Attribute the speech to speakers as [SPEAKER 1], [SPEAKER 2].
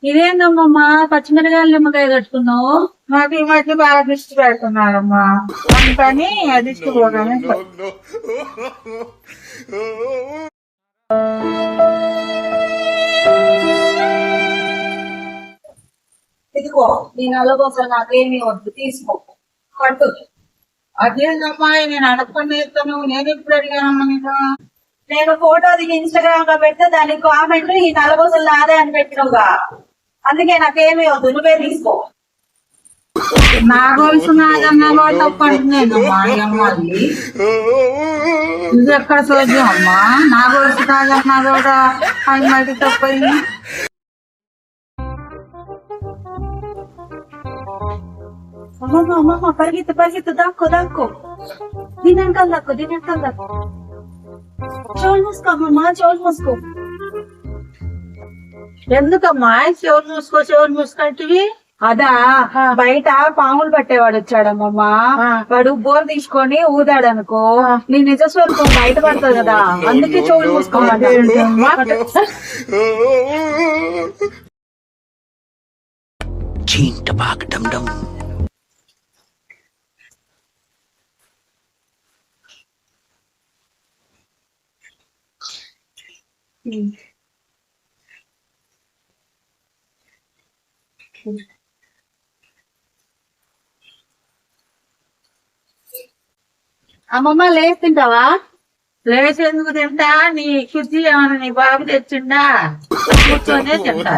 [SPEAKER 1] ఇదేందమ్మా పచ్చిమిరకాయలు నిమ్మకాయ కట్టుకున్నావు?
[SPEAKER 2] నాకు ఈ మధ్య బాగా దిష్టి పెడుతున్నారమ్మా, అందుకని దిష్టి పోగానే
[SPEAKER 1] ఇదిగో నీ నల్లబోసలు నాకేమీ వద్దు, తీసుకో పట్టు.
[SPEAKER 2] అదేంటమ్మా నేను అడగకుండా ఇస్తాను, నేను ఎప్పుడు అడిగానమ్మా నీకు?
[SPEAKER 1] నేను ఫోటో దిగి ఇన్స్టాగ్రామ్ లో పెడితే దానికి కామెంట్ ఈ నల్లబోసలు నాదే అని పెట్టినవుగా, అందుకే నాకేమీ వద్దు, నువ్వే తీసుకో.
[SPEAKER 2] నా గొలుసు నాదన్నా కూడా తప్పంటున్నానమ్మా అమ్మాయి. ఇది ఎక్కడ చూద్దాం అమ్మా, నా గొలుసు కాదన్నా కూడా అమ్మాయికి తప్పయింది.
[SPEAKER 1] అమ్మమ్మ పరిగెత్తు పరిగెత్తు, దాక్కో దాక్కో, దీనంకల్ దాక్కో దీనంకల్ దాక్కో. చోలు మూసుకో అమ్మమ్మ, చోలు మూసుకో.
[SPEAKER 2] ఎందుకమ్మా చెవులు మూసుకుంటివి?
[SPEAKER 1] అదా బయట పాములు పట్టేవాడు వచ్చాడమ్మమ్మ, వాడు బోర్ తీసుకొని ఊదాడు అనుకో, నీ నిజ స్వరూపం బయట పడుతుంది కదా, అందుకే చోలు మూసుకోమంటా. అమ్మమ్మ లేచి తింటావా?
[SPEAKER 2] లేచి ఎందుకు తింటా, నీ కుర్చీ ఏమన్నా నీ బాబు తెచ్చిండా? కూర్చొనే తింటా.